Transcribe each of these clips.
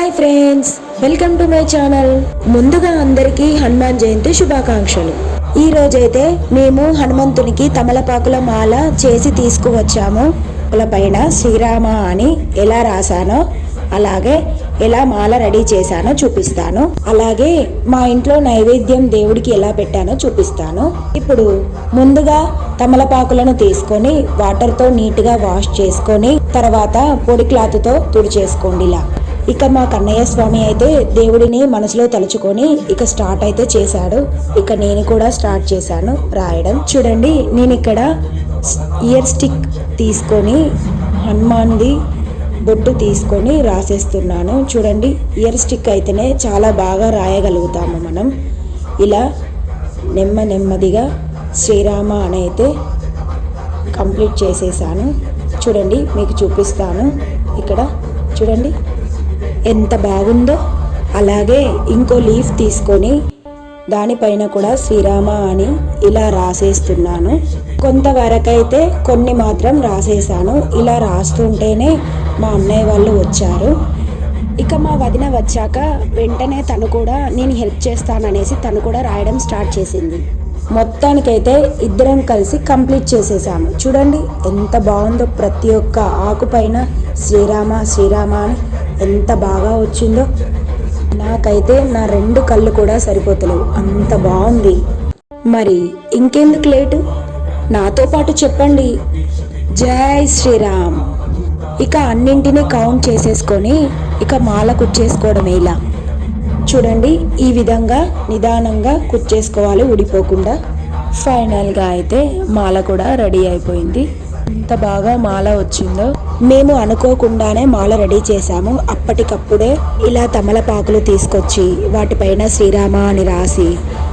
Hi friends, welcome to my channel. ముందుగా అందరికీ హనుమాన్ జయంతి శుభాకాంక్షలు. ఈ రోజైతే మేము హనుమంతునికి తమలపాకుల మాల చేసి తీసుకువచ్చాము. పైన శ్రీరామ అని ఎలా రాసానో అలాగే ఎలా మాల రెడీ చేశానో చూపిస్తాను. అలాగే మా ఇంట్లో నైవేద్యం దేవుడికి ఎలా పెట్టానో చూపిస్తాను. ఇప్పుడు ముందుగా తమలపాకులను తీసుకొని వాటర్తో నీట్గా వాష్ చేసుకొని తర్వాత పొడి క్లాత్తో తుడిచేసుకోండి. ఇలా ఇక మా కన్నయ్య స్వామి అయితే దేవుడిని మనసులో తలుచుకొని ఇక స్టార్ట్ అయితే చేశాడు. ఇక నేను కూడా స్టార్ట్ చేశాను రాయడం. చూడండి, నేను ఇక్కడ ఇయర్ స్టిక్ తీసుకొని హనుమాన్ది బొట్టు తీసుకొని రాసేస్తున్నాను. చూడండి, ఇయర్ స్టిక్ అయితేనే చాలా బాగా రాయగలుగుతాము మనం. ఇలా నెమ్మదిగా శ్రీరామ అని అయితే కంప్లీట్ చేసేసాను. చూడండి, మీకు చూపిస్తాను. ఇక్కడ చూడండి ఎంత బాగుందో. అలాగే ఇంకో లీఫ్ తీసుకొని దానిపైన కూడా శ్రీరామ అని ఇలా రాసేస్తున్నాను. కొంతవరకైతే కొన్ని మాత్రం రాసేసాను. ఇలా రాస్తుంటేనే మా అన్నయ్య వాళ్ళు వచ్చారు. ఇక మా వదిన వచ్చాక వెంటనే తను కూడా నేను హెల్ప్ చేస్తాననేసి తను కూడా రాయడం స్టార్ట్ చేసింది. మొత్తానికైతే ఇద్దరం కలిసి కంప్లీట్ చేసేసాము. చూడండి ఎంత బాగుందో. ప్రతి ఒక్క ఆకు పైన శ్రీరామ శ్రీరామ అని ఎంత బాగా వచ్చిందో. నాకైతే నా 2 కళ్ళు కూడా సరిపోతలేవు, అంత బాగుంది. మరి ఇంకెందుకు లేటు, నాతో పాటు చెప్పండి జై శ్రీరామ్. ఇక అన్నింటినీ కౌంట్ చేసేసుకొని ఇక మాల కుచ్చేసుకోవడమే. ఇలా చూడండి, ఈ విధంగా నిదానంగా కుచ్చేసుకోవాలి ఊడిపోకుండా. ఫైనల్గా అయితే మాల కూడా రెడీ అయిపోయింది. ఎంత బాగా మాల వచ్చిందో. మేము అనుకోకుండానే మాల రెడీ చేశాము. అప్పటికప్పుడే ఇలా తమలపాకులు తీసుకొచ్చి వాటిపైన శ్రీరామ అని రాసి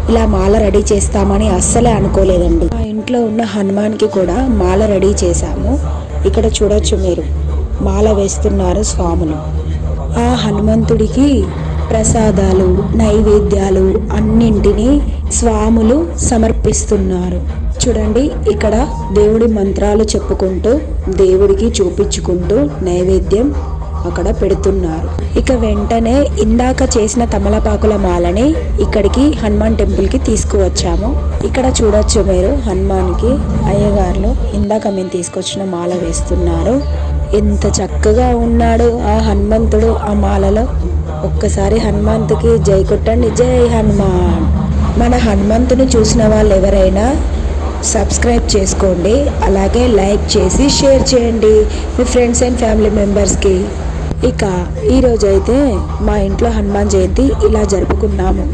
ఇలా మాల రెడీ చేస్తామని అస్సలే అనుకోలేదండి. మా ఇంట్లో ఉన్న హనుమాన్కి కూడా మాల రెడీ చేశాము. ఇక్కడ చూడొచ్చు మీరు, మాల వేస్తున్నారు స్వాములు. ఆ హనుమంతుడికి ప్రసాదాలు నైవేద్యాలు అన్నింటినీ స్వాములు సమర్పిస్తున్నారు. చూడండి, ఇక్కడ దేవుడి మంత్రాలు చెప్పుకుంటూ దేవుడికి చూపించుకుంటూ నైవేద్యం అక్కడ పెడుతున్నారు. ఇక వెంటనే ఇందాక చేసిన తమలపాకుల మాలని ఇక్కడికి హనుమాన్ టెంపుల్కి తీసుకువచ్చాము. ఇక్కడ చూడొచ్చు మీరు, హనుమాన్కి అయ్యగారులు ఇందాక మేము తీసుకొచ్చిన మాల వేస్తున్నారు. ఎంత చక్కగా ఉన్నాడు ఆ హనుమంతుడు ఆ మాలలో. ఒక్కసారి హనుమంతుకి జై కొట్టండి, జై హనుమాన్. మన హనుమంతుని చూసిన వాళ్ళు ఎవరైనా సబ్స్క్రైబ్ చేసుకోండి. అలాగే లైక్ చేసి షేర్ చేయండి మీ ఫ్రెండ్స్ అండ్ ఫ్యామిలీ మెంబర్స్కి. ఇక ఈరోజైతే మా ఇంట్లో హనుమాన్ జయంతి ఇలా జరుపుకున్నాము.